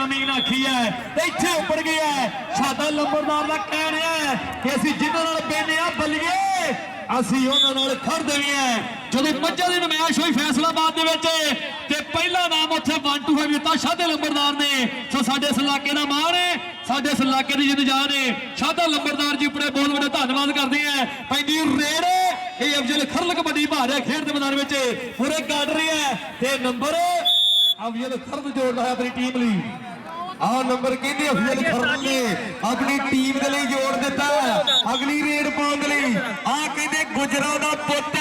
जमीन आखी है इत्थे उपर गया है। साडा लंबरदार का कहना है कि असीं जिन्हां नाल बेने आ बल्लीए असीं उन्हां नाल खड़दे भी हैं। जदों 5 दिन मैच हुई फैसलाबाद दे विच ते पहला नाम उत्थे 1-2 दिता शादा लंबरदार ने। सो साडे इस इलाके दा मान है, साडे इस इलाके दी जिंद जान है। शादा लंबरदार जी अपने बहुत बड़ा धन्यवाद करते हैं। पैंदी रेड ये अफजल खरल कबड्डी भा रहा खेड दे मैदान विच पूरे काट रही है ते नंबर अफजल खरल जोड़ रहा है अपनी टीम लई। आ नंबर कहते अफजल खरल ने अपनी टीम के लिए जोड़ दिता अगली रेड पाने के लिए। आ कहते गुजरा दा पुੱਤ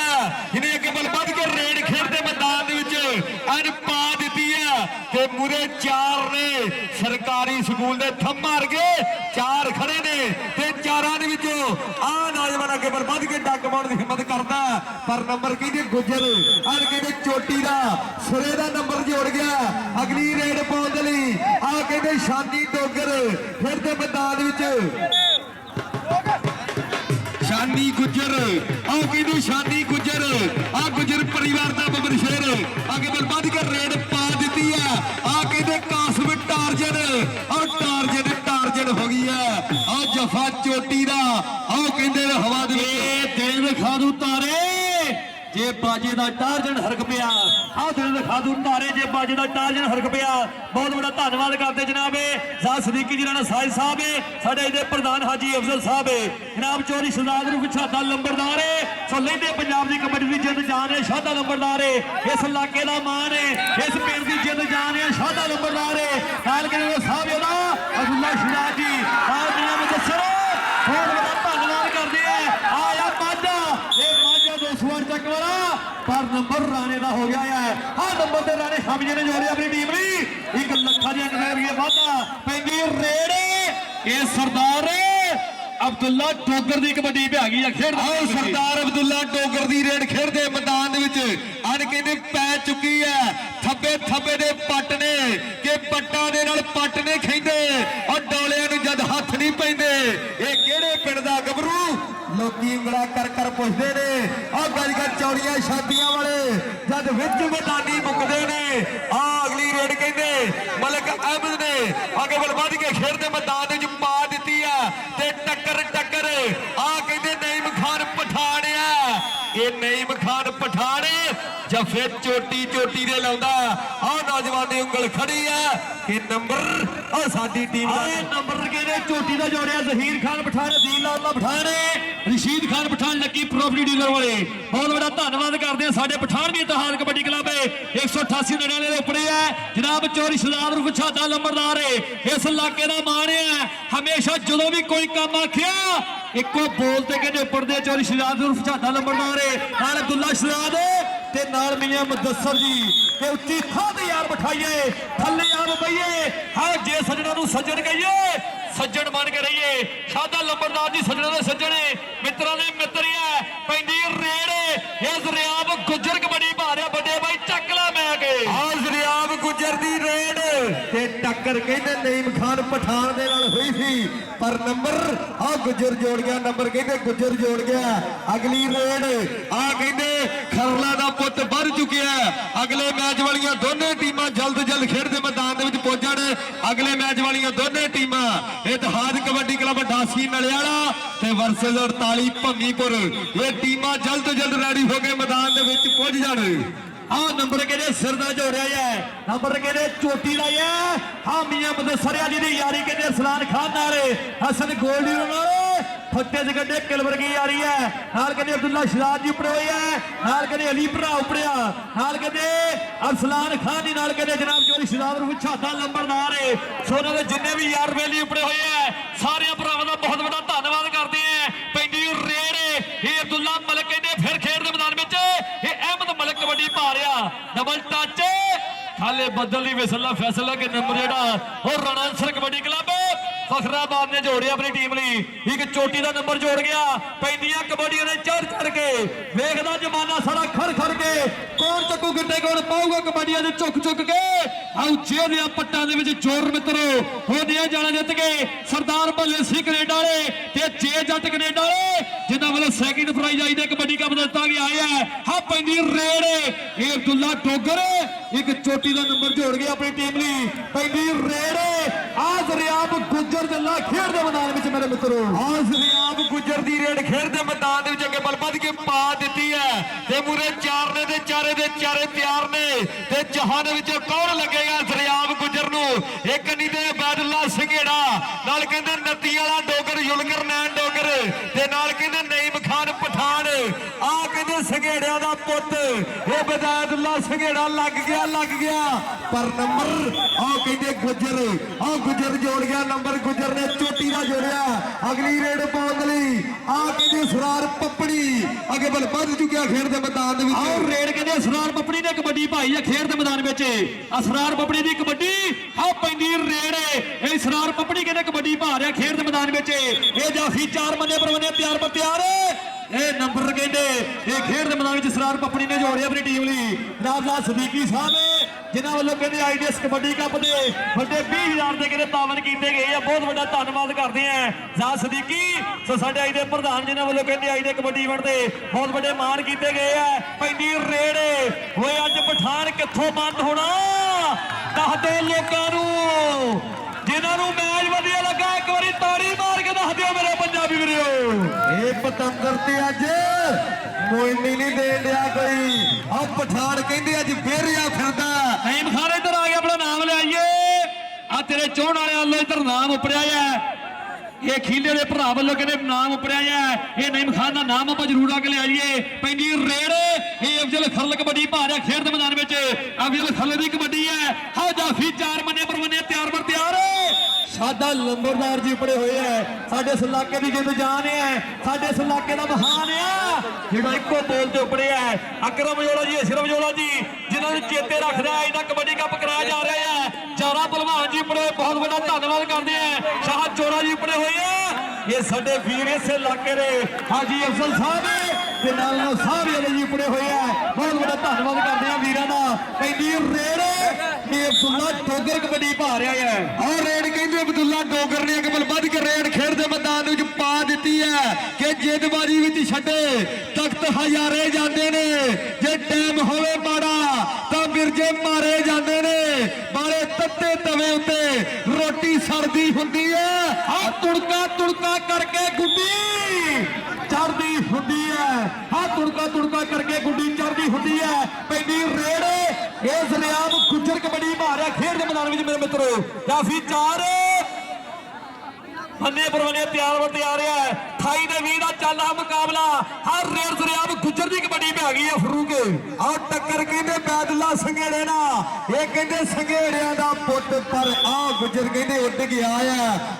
जिन्हें अगे बल बध के रेड खेडते मैदान अज पा दी है कि मुरे 4 ने सरकारी स्कूल के थम मार के 4 खड़े ने ते 4 आ नौजवान अगे बल बध के डग पाने की हिम्मत करता पर नंबर कहते गुजर अज कहते चोटी का सुरे का नंबर जोड़ गया अगली रेड पाने के लिए। आ कहते शानी डोगर खेडते मैदान शानी गुजर आओ कहते शानी गुजर आ गुजर परिवार का बबर शेर आगे बल बध के रेड पा दी है। आ कहते कासम टारजन और टारजन हो गई है। आ जफा चोटी का आओ कहते हवा दे दिल दिखा दू तारे जे बाजे का टारजन हरक पिया। आओ दिल दिखा दू तारे जे बाजे का टारजन हरक पिया। बहुत बड़ा धन्यवाद करते जनाब साह सदीकी जी साहिब साहब साडे इहदे प्रधान हाजी अफजल साहब जनाब चौधरी सरदार रूप छाता लंबरदार है। सो लैंदे पंजाब की कबड्डी की जिंद जान है शादा लंबरदार है। इस इलाके का मान है इस पिंड की जिंद जान है शादा लंबरदार है। नाल करिए साहब अब्दुल्ला शिराज जी और मियां मुदस्सर बहुत बड़ा धन्यवाद करते हैं। आया माझा ये माझा 200 तक वाला पर नंबर राणे का हो गया है। हाँ नंबर से राणे शामी जी ने जोड़े अपनी टीम ली 1 ਲੱਖ रुपये वाधा पैंदी रेड ये सरदार अब्दुल्ला डोगर की कबड्डी पे आ गई खेड। आओ सरदार अब्दुल्ला डोगर की रेड खेडते मैदान अन कहते पै चुकी है थब्बे थब्बे दे पट ने कि पट्टा दे नाल पट ने खेंदे और डोलियां नूं जद हथ नहीं पैंदे। ये किहड़े पिंड दा गबरू लोकी उंगला कर पुछदे ने और गल चौड़ियां छातियां वाले जद विच मैदानी मुकदे ने। आ अगली रेड कहंदे मलिक अहमद ने आगे बल वध के खेडते मैदान विच पा दित्ती है ते टक्कर आ कहंदे नईम खान पठान ये नईम खान पठान जफे चोटी दे लाउंदा। आ नौजवान की उंगल खड़ी है कि नंबर और साडी टीम नंबर कहते चोटी का जोड़िया जहीर खान पठान दीन लाल पठान रशीद खान पठान लकी प्रॉपर्टी डीलर वाले बहुत बड़ा धन्यवाद करते हैं। साडे पठान भी इतिहास कबड्डी क्लब 188 नड़ाले के उपरे है जनाब चौधरी सरदार रूप छाता लंबरदार है इस इलाके का मान है। हमेशा जो भी कोई काम आखिया इको बोलते कहते उपरदे चौधरी सरदार रूप छाता लंबरदार है नाल अब्दुल्ला शराद ते नाल मियां मुदस्सर जी ते उच्ची थां ते यार बिठाइए थल्ले यार बइए। हाँ जे सज्जणों नूं सज्जण कहिए सज्जण बन के रहिए। शादा लंबरदार जी सज्जणों दे सज्जण मित्रों दे मित्र है। पैंदी रेड ये ज़रियाब गुजर कबड्डी पा रहा बड़े भाई चकला मैं के आ ज़रियाब गुजर दी रेड ते टक्कर कहते नईम खान पठान दे नाल हुई थी पर नंबर आ गुजर जोड़ गया नंबर कहते गुजर जोड़ गया। अगली रेड आ कहते खरला दा पुੱਤ बढ़ चुके हैं। अगले मैच वाली दोनों टीमां जल्द खेडते मैदान में पहुंचण। अगले मैच वाली दोनों टीमां इतिहास कबड्डी क्लब 88 नलियाला ते वर्सेस 48 भंगीपुर ये टीमां जल्द रेडी हो गए मैदान में पहुंच जाने। हाँ नंबर कहते सिर का जोड़िया है नंबर कहते चोटी का है। हाँ मियां मुदस्सर जी की यारी कहते अरसलान खान नाल हसन गोल्डी फट्टे से कड्डे किलवर की यारी है नाल कहते अब्दुल्ला शराद जी उपड़े हुए है नाल कहते अली भरा उपड़िया नाल कहते अरसलान खान जी नाल कहते जनाब चौधरी शराद रूप छाता लंबरदार है। सो उन्होंने जिन्ने भी यार बेली उपड़े हुए हैं सारे भरावां का बहुत बड़ा धन्यवाद करते हैं। पैंदी रेड ये अब्दुल्ला मलिक कहते फिर खेड दे मैदान में ये अहमद मलिक कबड्डी पा रहा डबल टच खाले बदल विसला फैसला के नंबर जेड़ा और रणअंसर कबड्डी क्लब फखराबाद ने जोड़िया अपनी टीम लई एक चोटी का नंबर जोड़ गया। पैंदियां कबड्डियां ने चढ़ के वेखदा जमाना सारा खड़ के कौन चक्कू गिट्टे कौन पाऊगा कबड्डियां ने चुक के आओ जेलिया पट्टां दे विच जोर मित्रो हो दिया जाना जित के सरदार भले सिंह कनेडा वाले ते जे जट कनेडा वाले जिन्हां वालों सैकंड प्राइज आई दे कबड्डी कप दिता गया है। हाँ पैंदी रेड ये अब्दुल्ला डोगर एक चोटी का नंबर जोड़ गया अपनी टीम लई पैंदी रेड ਗੁੱਜਰ ਜੱਲਾ ਖੇਡ ਦੇ ਮੈਦਾਨ ਵਿੱਚ ਮੇਰੇ ਮਿੱਤਰੋ। ਸਰਿਆਮ ਗੁੱਜਰ ਦੀ ਰੇਡ ਖੇਡ ਦੇ ਮੈਦਾਨ ਦੇ ਵਿੱਚ ਅੱਗੇ ਬਲ ਵੱਧ ਕੇ ਪਾ ਦਿੱਤੀ ਹੈ ਤੇ ਮੂਰੇ ਚਾਰ ਨੇ ਤੇ ਚਾਰੇ ਦੇ ਚਾਰੇ ਤਿਆਰ ਨੇ ਤੇ ਜਹਾਨ ਵਿੱਚ ਕੌਣ ਲੱਗੇਗਾ ਸਰਿਆਮ ਗੁੱਜਰ ਨੂੰ। ਇੱਕ ਨਹੀਂ ਤੇ ਬੈਦੁੱਲਾ ਸੰਘੇੜਾ ਨਾਲ ਕਹਿੰਦੇ ਨੱਤੀ ਵਾਲਾ ਡੋਗਰ ਯੁਲਕਰ ਨੈਣ ਡੋਗਰ ਤੇ ਨਾਲ ਕਹਿੰਦੇ ਨਈਮ ਖਾਨ ਪਠਾਨ ਆ ਕਹਿੰਦੇ ਸੰਘੇੜਿਆਂ ਦਾ ਪੁੱਤ ਇਹ ਬੈਦੁੱਲਾ ਸੰਘੇੜਾ ਲੱਗ ਗਿਆ ਪਰ ਨੰਬਰ ਆ ਕਹਿੰਦੇ ਗੁੱਜਰ ਜੋੜ ਗਿਆ ਨੰਬਰ ਗੁੱਜਰ ਨੇ ਚੋਟੀ ਦਾ ਜੋੜਿਆ ਅਗਲੀ ਰੇਡ ਪਾਉਣ ਲਈ ਆ ਕਹਿੰਦੇ ਸਰਾਰ ਪੱਪੜੀ ਅੱਗੇ ਬਲ ਵੱਧ ਚੁੱਕਿਆ ਖੇਡ ਦੇ ਮੈਦਾਨ ਦੇ ਵਿੱਚ। ਆਹ ਰੇਡ ਕਹਿੰਦੇ ਸਰਾਰ ਪੱਪੜੀ ਨੇ ਕਬੱਡੀ ਭਾਈ ਆ ਖੇਡ ਦੇ ਮੈਦਾਨ ਵਿੱਚ। ਸਰਾਰ ਪੱਪੜੀ ਦੀ ਕਬੱਡੀ ਆ ਪੈਂਦੀ ਰੇਡ ਇਹ ਸਰਾਰ ਪੱਪੜੀ ਕਹਿੰਦੇ ਕਬੱਡੀ ਭਾ ਰਿਹਾ ਖੇਡ ਦੇ ਮੈਦਾਨ ਵਿੱਚ। ਇਹ ਜਾਫੀ ਚਾਰ ਮੰਨੇ ਪਰਵੰਨੇ ਤਿਆਰ ਪਰ ਤਿਆਰ ਇਹ ਨੰਬਰ ਕਹਿੰਦੇ ਇਹ ਖੇਡ ਦੇ ਮੈਦਾਨ ਵਿੱਚ ਸਰਾਰ ਪੱਪੜੀ ਨੇ ਜੋੜਿਆ ਆਪਣੀ ਟੀਮ ਲਈ। ਰਾਜਾ ਸਦੀਕੀ ਸਾਹਿਬ ਜਿਨ੍ਹਾਂ ਵੱਲੋਂ ਕਹਿੰਦੇ ਆਈਡੀਐਸ ਕਬੱਡੀ ਕੱਪ ਦੇ ਵੱਡੇ 20,000 ਦੇ ਕਹਿੰਦੇ ਤਾਵਨ ਕੀਤੇ ਗਏ ਆ। ਬਹੁਤ ਵੱਡਾ ਧੰਨਵਾਦ ਕਰਦੇ ਆ ਰਾਜਾ ਸਦੀਕੀ ਸੋ ਸਾਡੇ ਆਈ ਦੇ ਪ੍ਰਧਾਨ ਜਿਨ੍ਹਾਂ ਵੱਲੋਂ ਕਹਿੰਦੇ ਆਈ ਦੇ ਕਬੱਡੀ ਇਵੈਂਟ ਦੇ ਬਹੁਤ ਵੱਡੇ ਮਾਣ ਕੀਤੇ ਗਏ ਆ। ਪੈਂਦੀ ਰੇਡ ਹੋਏ ਅੱਜ ਪਠਾਨ ਕਿੱਥੋਂ ਬੰਦ ਹੋਣਾ ਦੱਸ ਦੇ ਲੋਕਾਂ ਨੂੰ ਜਿਨ੍ਹਾਂ ਨੂੰ ਮੈਚ ਵਧੀਆ ਲੱਗਾ ਇੱਕ ਵਾਰੀ ਤਾੜੀ ਮਾਰ ਕੇ ਦੱਸ ਦਿਓ ਮੇਰੇ ਪੰਜਾਬੀ ਵੀਰੋ। ਇਹ ਪਤੰਦਰ ਤੇ ਅੱਜ ਮੋਇਨੀ ਨਹੀਂ ਦੇਣ ਡਿਆ ਕੋਈ ਆ ਪਠਾਨ ਕਹਿੰਦੇ ਅੱਜ ਫੇਰ ਆ ਫਿਰਦਾ। ਨਈਮ ਖਾਨ ਇੱਧਰ ਆ ਗਿਆ ਆਪਣਾ ਨਾਮ ਲਿਆਈਏ ਆ ਤੇਰੇ ਚਾਹਣ ਵਾਲਿਆਂ ਵੱਲੋਂ ਇੱਧਰ ਨਾਮ ਉਪੜਿਆ ਹੈ। ਇਹ ਖੀਲੇ ਦੇ ਭਰਾ ਵੱਲੋਂ ਕਹਿੰਦੇ ਨਾਮ ਉਪੜਿਆ ਹੈ। ਇਹ ਨਈਮ ਖਾਨ ਦਾ ਨਾਮ ਆਪਾਂ ਜ਼ਰੂਰ ਆ ਕੇ ਲਿਆਈਏ। ਪੈਂਦੀ ਰੇਡ ਇਹ ਅਫਜ਼ਲ ਖਰਲ ਕਬੱਡੀ ਭਾ ਰਿਹਾ ਖੇਡ ਦੇ ਮੈਦਾਨ ਵਿੱਚ। ਅਫਜ਼ਲ ਖਰਲ ਦੀ ਕਬੱਡੀ ਹੈ ਹਾਂ ਜਾਫੀ ਚਾਰ ਮੰਨੇ ਪਰਵੰਨੇ ਤਿਆਰ ਬਰ ਤਿਆਰ ਸਾਡਾ ਲੰਬਰਦਾਰ ਜੀ ਉਪੜੇ ਹੋਏ ਐ। ਸਾਡੇ ਇਸ ਇਲਾਕੇ ਦੀ ਜਿੰਦ ਜਾਨ ਹੈ ਸਾਡੇ ਇਸ ਇਲਾਕੇ ਦਾ ਮਹਾਨ ਆ ਜਿਹੜਾ ਇੱਕੋ ਬੋਲ ਤੇ ਉਪੜਿਆ ਹੈ। ਅਕਰਮ ਜੋੜਾ ਜੀ ਅਸ਼ਰਫ ਜੋੜਾ ਜੀ ਜਿਨ੍ਹਾਂ ਨੂੰ ਚੇਤੇ ਰੱਖਦਾ ਇਹਦਾ ਕਬੱਡੀ ਕੱਪ ਕਰਾਇਆ ਜਾ ਰਿਹਾ ਹੈ। ਚਾਰਾ ਭਲਵਾਨ ਜੀ ਉਪੜੇ ਬਹੁਤ ਵੱਡਾ ਧੰਨਵਾਦ ਕਰਦੇ ਆ। ਸ਼ਾਹ ਚੋਰਾ ਜੀ ਉਪੜੇ ਹੋਏ ਆ। ਇਹ ਸਾਡੇ ਵੀਰ ਇਸ ਇਲਾਕੇ ਦੇ ਹਾਜੀ ਅਫਜ਼ਲ ਸਾਹਿਬ ਤੇ ਨਾਲ ਸਾਹਿਬ ਜੀ ਉਪੜੇ ਹੋਏ ਆ। ਬਹੁਤ ਵੱਡਾ ਧੰਨਵਾਦ ਕਰਦੇ ਆ ਵੀਰਾਂ ਦਾ। ਪੈਂਦੀ ਰੇਡ ਇਹ ਅਬਦੁੱਲਾ ਡੋਗਰ ਕਬੱਡੀ ਭਾ ਰਿਹਾ ਹੈ। ਔਰ ਰੇਡ ਕਹਿੰਦੇ ਅਬਦੁੱਲਾ ਡੋਗਰ ਨੇ ਅੱਗੇ ਬਲ ਵੱਧ ਕੇ ਰੇਡ ਖੇਡ ਦੇ ਮੈਦਾਨ ਵਿੱਚ ਪਾ ਦਿੱਤੀ ਹੈ ਕਿ ਜਿੱਦਬਾਜ਼ੀ ਵਿੱਚ ਛੱਡੇ ਤਖਤ ਹਜ਼ਾਰੇ ਜਾਂਦੇ ਨੇ ਜੇ ਟਾਈਮ ਹੋਵੇ ਮਾੜਾ ਤਾਂ ਮਿਰਜੇ ਮਾਰੇ ਜਾਂਦੇ ਨੇ। ਬਾਲੇ ਤੱਤੇ ਤਵੇ ਉੱਤੇ ਰੋਟੀ ਸੜਦੀ ਹੁੰਦੀ ਹੈ ਆ ਤੁੜਕਾ ਕਰਕੇ ਗੁੱਡੀ ਚੜਦੀ ਹੁੰਦੀ ਹੈ। ਹਾਂ ਤੁੜਕਾ ਕਰਕੇ ਗੁੱਡੀ ਚੜਦੀ ਹੁੰਦੀ ਹੈ। ਪੈਂਦੀ ਰੇਡ ਇਹ ਸਰਿਆਮ ਗੁੱਜਰ ਕਬੱਡੀ ਮਾਰਿਆ ਖੇਡ ਦੇ ਮੈਦਾਨ ਵਿੱਚ ਮੇਰੇ ਮਿੱਤਰੋ। ਜਾਫੀ ਚਾਰ ਮੰਨੇ ਪਰਵਨੇ ਤਿਆਰ ਹੋ ਤਿਆਰ ਹੈ। 28 ਦੇ 20 ਦਾ ਚੱਲ ਰਿਹਾ ਮੁਕਾਬਲਾ। ਹਰ ਰੇਡ ਸਰਿਆਮ ਗੁੱਜਰ ਦੀ ਕਬੱਡੀ ਪੈ ਗਈ ਹੈ ਫਰੂਕ ਆ ਟੱਕਰ ਕਹਿੰਦੇ ਬੈਦੁੱਲਾ ਸੰਘੇੜੇ ਨਾਲ ਇਹ ਕਹਿੰਦੇ ਸੰਘੇੜਿਆਂ ਦਾ ਪੁੱਤ ਪਰ ਆ ਗੁੱਜਰ ਕਹਿੰਦੇ ਉੱਡ ਗਿਆ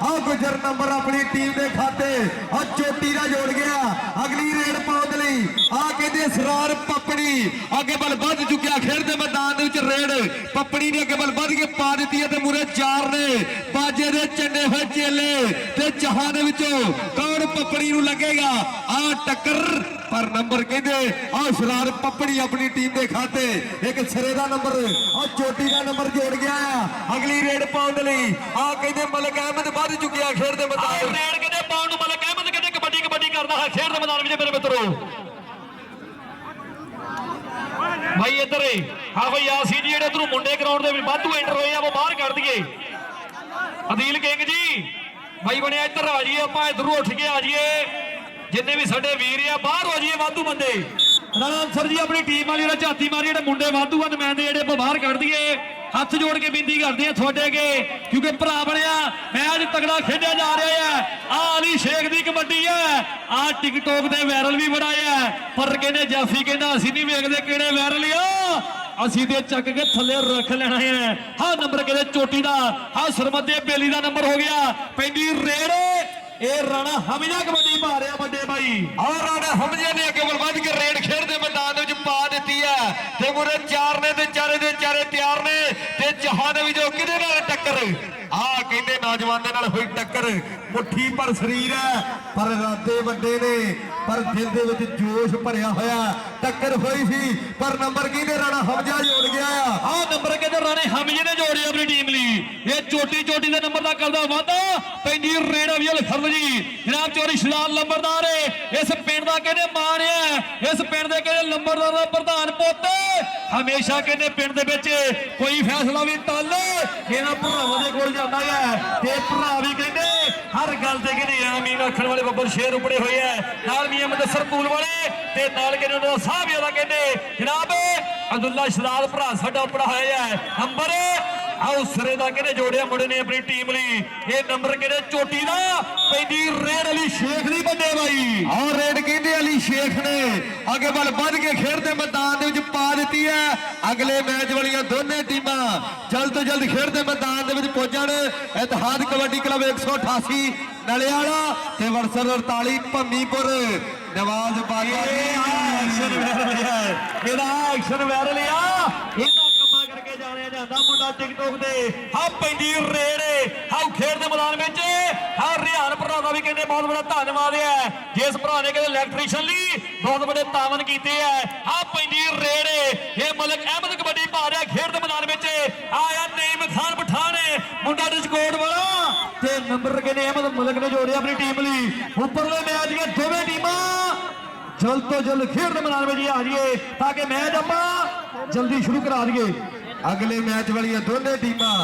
ਆ ਗੁੱਜਰ ਨੰਬਰ ਆਪਣੀ ਟੀਮ ਦੇ ਖਾਤੇ ਆ ਚੋਟੀ ਦਾ ਜੋੜ ਗਿਆ ਅਗਲੀ ਰੇਡ ਪਾਉਣ ਲਈ। ਆ ਕਹਿੰਦੇ ਸਰਾਰ ਪੱਪੜੀ ਅੱਗੇ ਬਲ ਵੱਧ ਚੁੱਕਿਆ ਖੇਡ ਦੇ ਮੈਦਾਨ ਦੇ ਵਿੱਚ ਰੇਡ ਪੱਪੜੀ ਨੇ ਅੱਗੇ ਬਲ ਵੱਧ ਕੇ ਪਾ ਦਿੱਤੀ ਹੈ ਤੇ ਮੂਰੇ ਚਾਰ ਨੇ ਬਾਜੇ ਦੇ ਚੰਡੇ ਹੋਏ ਚੇਲੇ ਤੇ ਚਾਹਾਂ ਦੇ ਵਿੱਚੋਂ ਕੌਣ ਪੱਪੜੀ ਨੂੰ ਲੱਗੇਗਾ ਆ ਟੱਕਰ ਪਰ ਨੰਬਰ ਕਹਿੰਦੇ ਆ ਸਰਾਰ ਪੱਪੜੀ ਆਪਣੀ ਟੀਮ ਦੇ ਖਾਤੇ ਇੱਕ ਸਿਰੇ ਦਾ ਨੰਬਰ ਆ ਚੋਟੀ ਦਾ ਨੰਬਰ ਜੋੜ ਗਿਆ ਅਗਲੀ ਰੇਡ ਪਾਉਣ ਲਈ। ਆ ਕਹਿੰਦੇ ਮਲਕ ਅਹਿਮਦ ਵੱਧ ਚੁੱਕਿਆ ਖੇਡ ਦੇ ਮੈਦਾਨ ਰੇਡ ਕਹਿੰਦੇ ਪਾਉਣ ਨੂੰ ਮਲਕ ਅਹਿਮਦ ਕਹਿੰਦੇ ਕਬੱਡੀ ਕਰਦਾ ਹੈ ਖੇਡ ਦੇ ਮੈਦਾਨ ਵਿੱਚ ਮੇਰੇ ਮਿੱਤਰੋ। ਭਾਈ ਇੱਧਰ ਹਾਂ ਭਾਈ ਆ ਸੀ ਜੀ ਜਿਹੜੇ ਇਧਰੋਂ ਮੁੰਡੇ ਗਰਾਊਂਡ ਦੇ ਵਿੱਚ ਵਾਧੂ ਐਂਟਰ ਹੋਏ ਆ ਉਹ ਬਾਹਰ ਕੱਢ ਦਈਏ। ਅਦੀਲ ਕਿੰਗ ਜੀ ਭਾਈ ਬਣਿਆ ਇੱਧਰ ਆ ਜਾਈਏ ਆਪਾਂ ਇਧਰੋਂ ਉੱਠ ਕੇ ਆ ਜਾਈਏ ਜਿੰਨੇ ਵੀ ਸਾਡੇ ਵੀਰ ਆ ਬਾਹਰ ਹੋ ਜਾਈਏ ਵਾਧੂ ਬੰਦੇ। ਰਾਣਾ ਸਰ ਜੀ ਆਪਣੀ ਟੀਮ ਵਾਲੀ ਜਿਹੜਾ ਝਾਤੀ ਮਾਰੀ ਜਿਹੜੇ ਮੁੰਡੇ ਵਾਧੂ ਆ ਨੁਮਾਇੰਦੇ ਜਿਹੜੇ ਆਪਾਂ ਬਾਹਰ ਕੱਢ ਦਈਏ। ਹੱਥ ਜੋੜ ਕੇ ਬੇਨਤੀ ਕਰਦੇ ਆ ਤੁਹਾਡੇ ਅੱਗੇ ਕਿਉਂਕਿ ਭਰਾ ਬਣਿਆ ਮੈਚ ਤਗੜਾ ਖੇਡਿਆ ਜਾ ਰਿਹਾ ਹੈ। ਆ ਅਲੀ ਸ਼ੇਖ ਦੀ ਕਬੱਡੀ ਹੈ ਆ ਟਿਕਟੋਕ ਤੇ ਵਾਇਰਲ ਵੀ ਬੜਾ ਹੈ ਪਰ ਕਹਿੰਦੇ ਜਾਫੀ ਕਹਿੰਦਾ ਅਸੀਂ ਨਹੀਂ ਵੇਖਦੇ ਕਿਹੜੇ ਵਾਇਰਲ ਆ ਅਸੀਂ ਤੇ ਚੱਕ ਕੇ ਥੱਲੇ ਰੱਖ ਲੈਣਾ ਹੈ। ਹਾਂ ਨੰਬਰ ਕਹਿੰਦੇ ਚੋਟੀ ਦਾ ਹਾਂ ਸਰਮਦੇ ਬੇਲੀ ਦਾ ਨੰਬਰ ਹੋ ਗਿਆ। ਪੈਂਦੀ ਰੇਡ ਇਹ ਰਾਣਾ ਹਮਜਾ ਕਬੱਡੀ ਪਾ ਰਿਹਾ ਵੱਡੇ ਭਾਈ। ਔਰ ਰਾਣਾ ਹਮਜੇ ਨੇ ਅੱਗੇ ਵੱਧ ਕੇ ਰੇਡ ਖੇਡ ਦੇ ਮੈਦਾਨ ਵਿੱਚ ਪਾ ਦਿੱਤੀ ਹੈ ਤੇ ਮੂਰੇ ਚਾਰ ਨੇ ਤੇ ਚਾਰੇ ਦੇ ਚਾਰੇ ਤਿਆਰ ਨੇ ਤੇ ਜਹਾਂ ਦੇ ਵਿੱਚੋਂ ਕਿਹਦੇ ਨਾਲ ਟੱਕਰ ਆ ਕਹਿੰਦੇ ਨੌਜਵਾਨ ਦੇ ਨਾਲ ਹੋਈ ਟੱਕਰ ਮੁੱਠੀ ਪਰ ਸਰੀਰ ਹੈ ਪਰ ਇਰਾਦੇ ਵੱਡੇ ਨੇ ਪਰ ਦਿਲ ਦੇ ਵਿੱਚ ਜੋਸ਼ ਭਰਿਆ ਹੋਇਆ ਟੱਕਰ ਹੋਈ ਸੀ ਪਰ ਨੰਬਰ ਕਹਿੰਦੇ ਰਾਣਾ ਹਮਜਾ ਜੋੜ ਗਿਆ ਆ ਨੰਬਰ ਕਹਿੰਦੇ ਰਾਣੇ ਹਮਜੇ ਨੇ ਜੋੜਿਆ ਆਪਣੀ ਟੀਮ ਲਈ। ਇਹ ਚੋਟੀ ਦੇ ਨੰਬਰ ਦਾ ਕਰਦਾ ਵਾਧਾ। ਪੈਂਦੀ ਰੇਡ ਅਵੀਲ ਖਰਲ ਜੀ ਜਨਾਬ ਚੋਰੀ ਸ਼ਲਾਲ ਲੰਬਰਦਾਰ ਇਸ ਪਿੰਡ ਦਾ ਕਹਿੰਦੇ ਮਾਣ ਹੈ। ਇਸ ਪਿੰਡ ਦੇ ਕਹਿੰਦੇ ਲੰਬਰਦਾਰ ਦਾ ਪ੍ਰਧਾਨ ਪੁੱਤ ਹਮੇਸ਼ਾ ਕਹਿੰਦੇ ਪਿੰਡ ਦੇ ਵਿੱਚ ਕੋਈ ਫੈਸਲਾ ਵੀ ਟੱਲ ਇਹਨਾਂ ਭਰਾਵਾਂ ਦੇ ਕੋਲ ਜਾਂਦਾ ਹੈ। ਤੇ ਭਰਾ ਵੀ ਕਹਿੰਦੇ ਹਰ ਗੱਲ ਤੇ ਕਹਿੰਦੇ ਆਮੀਨ ਆਖਣ ਵਾਲੇ ਬੱਬਰ ਸ਼ੇਰ ਉਪੜੇ ਹੋਏ ਆ ਨਾਲ ਮੀਆਂ ਮੁਦੱਸਰ ਪੂਲ ਵਾਲੇ ਤੇ ਨਾਲ ਕਹਿੰਦੇ ਉਹਨਾਂ ਦਾ ਸਾਹਿਬ ਉਹਦਾ ਕਹਿੰਦੇ ਜਨਾਬ ਅਬਦੁੱਲਾ ਸ਼ਰਾਦ ਭਰਾ ਸਾਡਾ ਉਪੜਾ ਹੋਇਆ ਹੈ ਨੰਬਰ ਆਓ ਸਿਰੇ ਦਾ ਕਹਿੰਦੇ ਜੋੜਿਆ ਮੁੰਡੇ ਨੇ ਆਪਣੀ ਟੀਮ ਲਈ ਇਹ ਨੰਬਰ ਕਹਿੰਦੇ ਚੋਟੀ ਦਾ ਪੈਂਦੀ ਰੇਡ ਅਲੀ ਸ਼ੇਖ ਦੀ ਬੰਦੇ ਬਾਈ ਔਰ ਰੇਡ ਕਹਿੰਦੇ ਅਲੀ ਸ਼ੇਖ ਨੇ ਅੱਗੇ ਵੱਧ ਕੇ ਖੇਡ ਦੇ ਮੈਦਾਨ ਦੇ ਵਿੱਚ ਪਾ ਦਿੱਤੀ ਹੈ ਅਗਲੇ ਮੈਚ ਵਾਲੀਆਂ ਦੋਨੇ ਟੀਮਾਂ ਜਲਦ ਤੋਂ ਜਲਦ ਖੇਡ ਦੇ ਮੈਦਾਨ ਦੇ ਵਿੱਚ ਪਹੁੰਚਣ ਇਤਿਹਾਦ ਕਬੱਡੀ ਕਲੱਬ 188 ਨਲਿਆਲਾ ਤੇ ਵਰਸਰ 48 ਭੰਮੀਪੁਰ ਨਵਾਜ਼ ਬਾਜਾ ਐਕਸ਼ਨ ਵਾਇਰਲ ਆ ਇਹਦਾ ਐਕਸ਼ਨ ਵਾਇਰਲ ਆ ਇਹਨਾਂ ਕੰਮਾਂ ਕਰਕੇ ਜਾਣਿਆ ਜਾਂਦਾ ਮੁੰਡਾ ਟਿਕਟੋਕ ਤੇ ਹਾਂ ਪੈਂਦੀ ਰੇਡ ਹਾਂ ਖੇਡ ਦੇ ਮੈਦਾਨ ਵਿੱਚ ਹਾਂ ਰਿਹਾਨ ਭਰਾ ਦਾ ਵੀ ਕਹਿੰਦੇ ਬਹੁਤ ਬੜਾ ਧੰਨਵਾਦ ਹੈ ਜਿਸ ਭਰਾ ਨੇ ਕਹਿੰਦੇ ਇਲੈਕਟ੍ਰੀਸ਼ੀਅਨ ਲਈ ਬਹੁਤ ਬੜੇ ਤਾਵਨ ਕੀਤੇ ਆ ਹਾਂ ਪੈਂਦੀ ਰੇਡ ਇਹ ਮਲਕ ਅਹਿਮਦ ਕਬੱਡੀ ਪਾ ਰਿਹਾ ਖੇਡ ਦੇ ਮੈਦਾਨ ਵਿੱਚ ਆਇਆ ਨਈਮ ਖਾਨ ਪਠਾਨ ਮੁੰਡਾ ਡਿਸਕੋਡ ਵਾਲਾ ਤੇ ਨੰਬਰ ਕਹਿੰਦੇ ਅਹਿਮਦ ਮਲਕ ਨੇ ਜੋੜਿਆ ਆਪਣੀ ਟੀਮ ਲਈ ਉੱਪਰਲੇ ਮੈਚ ਦੀਆਂ ਦੋਵੇਂ ਟੀਮਾਂ ਜਲਦ ਤੋਂ ਜਲਦ ਖੇਡ ਦੇ ਮੈਦਾਨ ਵਿੱਚ ਆ ਜਾਈਏ ਤਾਂ ਕਿ ਮੈਚ ਆਪਾਂ ਜਲਦੀ ਸ਼ੁਰੂ ਕਰਾ ਦਈਏ ਅਗਲੇ ਮੈਚ ਵਾਲੀਆਂ ਦੋਨੇ ਟੀਮਾਂ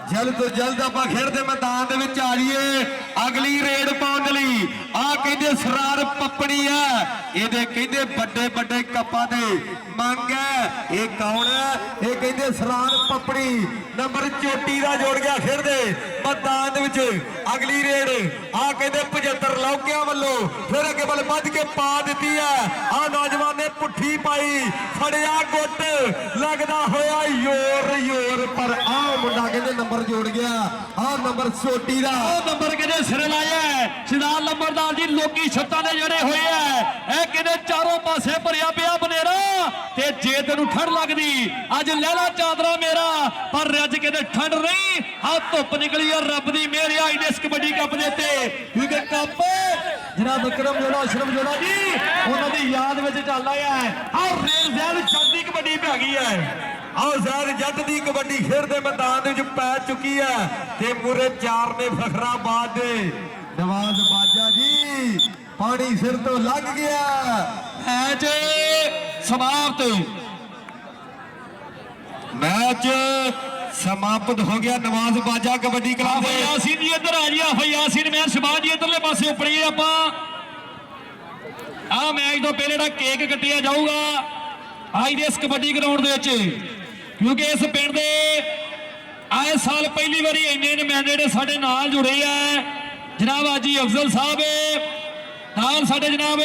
ਜਲਦ ਤੋਂ ਜਲਦ ਆਪਾਂ ਖੇਡ ਦੇ ਮੈਦਾਨ ਦੇ ਵਿੱਚ ਆ ਜਾਈਏ ਅਗਲੀ ਰੇਡ ਪਾਉਣ ਲਈ ਆ ਕਹਿੰਦੇ ਸਰਾਰ ਪੱਪਣੀ ਆ ਇਹਦੇ ਕਹਿੰਦੇ ਵੱਡੇ ਵੱਡੇ ਕੱਪਾਂ ਦੇ ਮੰਗ ਹੈ ਇਹ ਕੌਣ ਹੈ ਇਹ ਕਹਿੰਦੇ ਸਰਾਰ ਪੱਪਣੀ ਨੰਬਰ ਚੋਟੀ ਦਾ ਜੋੜ ਗਿਆ ਖੇਡ ਦੇ ਮੈਦਾਨ ਦੇ ਵਿੱਚ ਅਗਲੀ ਰੇਡ ਆ ਕਹਿੰਦੇ 75 ਲੌਕਿਆਂ ਵੱਲੋਂ ਫਿਰ ਅੱਗੇ ਵੱਧ ਕੇ ਪਾ ਦਿੱਤੀ ਹੈ ਆ ਨੌਜਵਾਨ ਨੇ ਪੁੱਠੀ ਪਾਈ ਫੜਿਆ ਗੁੱਟ ਲੱਗਦਾ ਹੋਇਆ ਯੋਰ ਪਰ ਆ ਮੁੰਡਾ ਕਹਿੰਦੇ ਨੰਬਰ ਜੋੜ ਗਿਆ ਆ ਨੰਬਰ ਛੋਟੀ ਦਾ ਉਹ ਨੰਬਰ ਕਹਿੰਦੇ ਸਿਰ ਲਾਇਆ ਸਿਦਾਰ ਲੰਬਰਦਾਰ ਜੀ ਲੋਕੀ ਛੱਤਾਂ ਦੇ ਜੜੇ ਹੋਏ ਆ ਇਹ ਕਹਿੰਦੇ ਚਾਰੋਂ ਪਾਸੇ ਭਰਿਆ ਪਿਆ ਬਨੇਰਾ ਤੇ ਜੇ ਤੈਨੂੰ ਠੰਡ ਲੱਗਦੀ ਅੱਜ ਲਹਿਲਾ ਚਾਦਰਾ ਮੇਰਾ ਪਰ ਰੱਜ ਕਹਿੰਦੇ ਠੰਡ ਨਹੀਂ ਆ ਧੁੱਪ ਨਿਕਲੀ ਆ ਰੱਬ ਦੀ ਮਿਹਰ ਆਈ ਨੇ ਇਸ ਕਬੱਡੀ ਕੱਪ ਦੇ ਉੱਤੇ ਕਿਉਂਕਿ ਕੱਪ ਜਨਾਬ ਵਿਕਰਮ ਜੋੜਾ ਅਸ਼ਰਫ ਜੋੜਾ ਜੀ ਉਹਨਾਂ ਦੀ ਯਾਦ ਵਿੱਚ ਚੱਲ ਆਇਆ ਹੈ ਆ ਰੇਲ ਜ਼ੈਲ ਛੱਡੀ ਕਬੱਡੀ ਪੈ ਗਈ ਹੈ ਆਓ ਜ਼ੈਰ ਜੱਟ ਦੀ ਕਬੱਡੀ ਖੇਡ ਦੇ ਮੈਦਾਨ ਦੇ ਵਿੱਚ ਪੈ ਚੁੱਕੀ ਹੈ ਤੇ ਪੂਰੇ 4 ਨੇ ਫਖਰਾਬਾਦ ਦੇ ਨਵਾਜ਼ ਬਾਜਾ ਜੀ ਪਾਣੀ ਸਿਰ ਤੋਂ ਲੱਗ ਗਿਆ ਮੈਚ ਸਮਾਪਤ ਹੋ ਗਿਆ ਨਵਾਜ਼ ਬਾਜਾ ਕਬੱਡੀ ਕਲੱਬ ਦੇ ਫਯਾਸੀਨ ਜੀ ਇੱਧਰ ਆ ਜਿਆ ਫਯਾਸੀਨ ਮੈਂ ਸ਼ਬਾਨ ਜੀ ਇੱਧਰਲੇ ਪਾਸੇ ਉੱਪਰੀਏ ਆਪਾਂ ਆ ਮੈਚ ਤੋਂ ਪਹਿਲੇ ਦਾ ਕੇਕ ਕੱਟਿਆ ਜਾਊਗਾ ਅੱਜ ਦੇ ਇਸ ਕਬੱਡੀ ਗਰਾਊਂਡ ਦੇ ਵਿੱਚ ਕਿਉਂਕਿ ਇਸ ਪਿੰਡ ਦੇ ਆਏ ਸਾਲ ਪਹਿਲੀ ਵਾਰੀ ਇੰਨੇ ਨੁਮਾਇੰਦੇ ਜਿਹੜੇ ਸਾਡੇ ਨਾਲ ਜੁੜੇ ਆ ਜਨਾਬ ਹਾਜੀ ਅਫਜ਼ਲ ਸਾਹਿਬ ਨਾਲ ਸਾਡੇ ਜਨਾਬ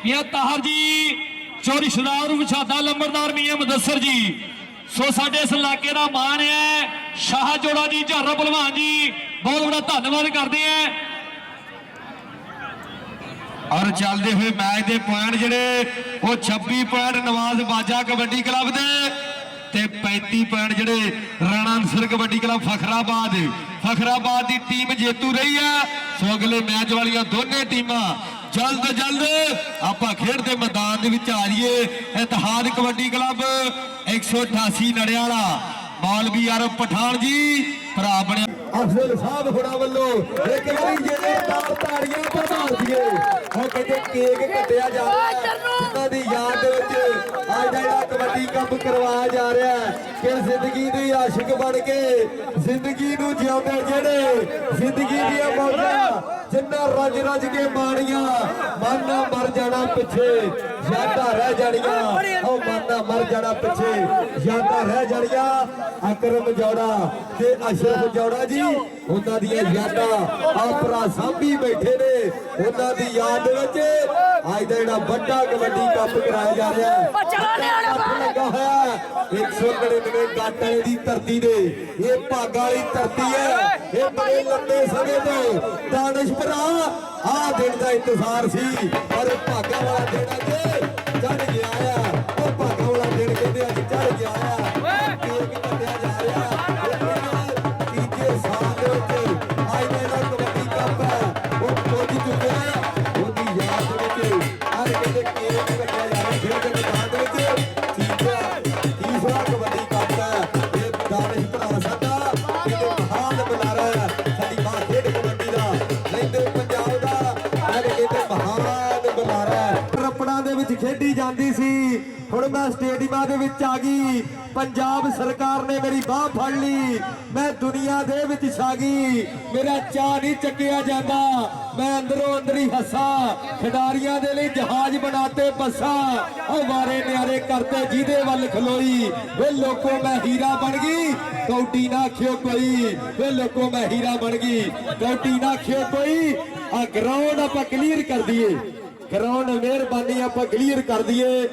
ਮੀਆਂ ਤਾਹਰ ਜੀ ਚੌਧਰੀ ਸਰਦਾਰ ਵਿਛਾਦਾ ਲੰਬਰਦਾਰ ਮੀਆਂ ਮੁਦੱਸਰ ਜੀ ਸੋ ਸਾਡੇ ਇਸ ਇਲਾਕੇ ਦਾ ਮਾਣ ਹੈ ਸ਼ਾਹ ਜੋੜਾ ਜੀ ਝਾਰਾ ਭਲਵਾਨ ਜੀ ਬਹੁਤ ਬੜਾ ਧੰਨਵਾਦ ਕਰਦੇ ਆ ਔਰ ਚੱਲਦੇ ਹੋਏ ਮੈਚ ਦੇ ਪੁਆਇੰਟ ਜਿਹੜੇ ਉਹ 26 ਪੁਆਇੰਟ ਨਵਾਜ਼ ਬਾਜਾ ਕਬੱਡੀ ਕਲੱਬ ਦੇ ਤੇ 35 ਪੁਆਇੰਟ ਜਿਹੜੇ ਰਾਣਾ ਅਨਸਰ ਕਬੱਡੀ ਕਲੱਬ ਫਖਰਾਬਾਦ ਦੀ ਟੀਮ ਜੇਤੂ ਰਹੀ ਹੈ ਸੋ ਅਗਲੇ ਮੈਚ ਵਾਲੀਆਂ ਦੋਨੇ ਟੀਮਾਂ ਜਲਦ ਤੋਂ ਜਲਦ ਆਪਾਂ ਖੇਡ ਦੇ ਮੈਦਾਨ ਦੇ ਵਿੱਚ ਆ ਜਾਈਏ ਇਤਿਹਾਦ ਕਬੱਡੀ ਕਲੱਬ 188 ਨੜਿਆਲਾ ਮੌਲਵੀ ਅਰਬ ਪਠਾਨ ਜੀ ਭਰਾ ਬਣਿਆ ਅਫਜ਼ਲ ਸਾਹਿਬ ਹੋਣਾ ਵੱਲੋਂ ਇੱਕ ਵਾਰੀ ਜਿਹੜੇ ਨਾਲ ਤਾੜੀਆਂ ਵਧਾ ਦਈਏ ਉਹ ਕਹਿੰਦੇ ਕੇਕ ਕੱਟਿਆ ਜਾ ਰਿਹਾ ਉਹਨਾਂ ਦੀ ਯਾਦ ਦੇ ਵਿੱਚ ਅੱਜ ਜਿਹੜਾ ਕਬੱਡੀ ਕੱਪ ਕਰਵਾਇਆ ਜਾ ਰਿਹਾ ਹੈ ਕਿ ਜ਼ਿੰਦਗੀ ਦੇ ਆਸ਼ਿਕ ਬਣ ਕੇ ਜ਼ਿੰਦਗੀ ਨੂੰ ਜਿਉਂਦੇ ਜਿਹੜੇ ਜ਼ਿੰਦਗੀ ਦੀਆਂ ਮੌਜਾਂ ਜਿੰਨਾ ਰੱਜ ਕੇ ਮਾਣੀਆਂ ਮਨ ਨਾ ਮਰ ਜਾਣਾ ਪਿੱਛੇ ਯਾਦਾਂ ਰਹਿ ਜਾਣੀਆਂ ਉਹ ਮਨ ਨਾ ਮਰ ਜਾਣਾ ਪਿੱਛੇ ਯਾਦਾਂ ਰਹਿ ਜਾਣੀਆਂ ਅਕਰਮ ਜੋੜਾ ਤੇ ਅਸ਼ਰਫ ਜੋੜਾ ਜੀ ਉਹਨਾਂ ਦੀਆਂ ਯਾਦਾਂ ਆਪਰਾ ਸਾਂਭੀ ਬੈਠੇ ਨੇ ਉਹਨਾਂ ਦੀ ਯਾਦ ਵਿੱਚ ਅੱਜ ਦਾ ਜਿਹੜਾ ਵੱਡਾ ਕਬੱਡੀ ਕੱਪ ਕਰਾਇਆ ਜਾ ਰਿਹਾ ਹੈ ਲੱਗਾ ਹੋਇਆ 199 ਗੱਟ ਵਾਲੇ ਦੀ ਧਰਤੀ ਦੇ ਇਹ ਭਾਗਾਂ ਵਾਲੀ ਧਰਤੀ ਹੈ ਇਹ ਬੜੇ ਲੰਬੇ ਸਮੇਂ ਤੋਂ ਦਾਨਿਸ਼ ਭਰਾ ਆਹ ਦਿਨ ਦਾ ਇੰਤਜ਼ਾਰ ਸੀ ਪਰ ਭਾਗਾਂ ਵਾਲਾ ਦਿਨ ਅੱਜ ਚੜ ਗਿਆ ਆ ਉਹ ਭਾਗਾਂ ਵਾਲਾ ਦਿਨ ਕਹਿੰਦੇ ਅੱਜ ਚੜ ਗਿਆ ਆ ਕੇਕ ਕੱਟਿਆ ਜਾ ਰਿਹਾ ਤੀਜੇ ਸਾਲ ਦੇ ਵਿੱਚ ਅੱਜ ਦਾ ਜਿਹੜਾ ਕਬੱਡੀ ਕੱਪ ਹੈ ਉਹ ਪਹੁੰਚ ਚੁੱਕਿਆ ਉਹਦੀ ਯਾਦ ਵਿੱਚ ਅੱਜ ਕਹਿੰਦੇ ਕੇਕ ਕੱਟਿਆ ਜਾ ਰਿਹਾ ਖੇਡ ਦੇ ਮੈਦਾਨ ਦੇ ਵਿੱਚ ਤੀਸਰਾ ਕਬੱਡੀ ਕੱਪ ਹੈ ਇਹ ਦਾਨਿਸ਼ ਭਰਾ ਸਾਡਾ ਇਹਦੇ ਮਹਾਨ ਬੁਲਾਰਾ ਹੈ ਸਾਡੀ ਮਾਂ ਖੇਡ ਕਬੱਡੀ ਦਾ ਲੈਂਦੇ ਪੰਜਾਬ ਦਾ ਅੱਜ ਕਹਿੰਦੇ ਮਹਾਨ ਬੁਲਾਰਾ ਹੈ ਰੱਪੜਾਂ ਦੇ ਵਿੱਚ ਖੇਡੀ ਜਾਂਦੀ ਸੀ ਹੁਣ ਮੈਂ ਸਟੇਡੀਅਮਾਂ ਦੇ ਵਿੱਚ ਆ ਗਈ, ਪੰਜਾਬ ਸਰਕਾਰ ਨੇ ਮੇਰੀ ਬਾਹ ਫੜ ਲਈ, ਮੈਂ ਦੁਨੀਆ ਦੇ ਵਿੱਚ ਛਾ ਗਈ, ਮੇਰਾ ਚਾਹ ਨਹੀਂ ਚੱਕਿਆ ਜਾਂਦਾ, ਮੈਂ ਅੰਦਰੋਂ ਅੰਦਰੀ ਹੱਸਾ, ਖਿਡਾਰੀਆਂ ਦੇ ਲਈ ਜਹਾਜ਼ ਬਣਾਤੇ ਬੱਸਾਂ, ਉਹ ਵਾਰੇ ਨਿਆਰੇ ਕਰਤੇ ਜਿਹਦੇ ਵੱਲ ਖਲੋਈ, ਵੇ ਲੋਕੋ ਮੈਂ ਹੀਰਾ ਬਣ ਗਈ, ਕੌਡੀ ਨਾ ਖਿਓ ਕੋਈ, ਵੇ ਲੋਕੋ ਮੈਂ ਹੀਰਾ ਬਣ ਗਈ, ਕੌਡੀ ਨਾ ਖਿਓ ਕੋਈ। ਆ ਗਰਾਊਂਡ ਆਪਾਂ ਕਲੀਅਰ ਕਰ ਦਈਏ, ਗਰਾਊਂਡ ਮਿਹਰਬਾਨੀ ਆਪਾਂ ਕਲੀਅਰ ਕਰ ਦਈਏ।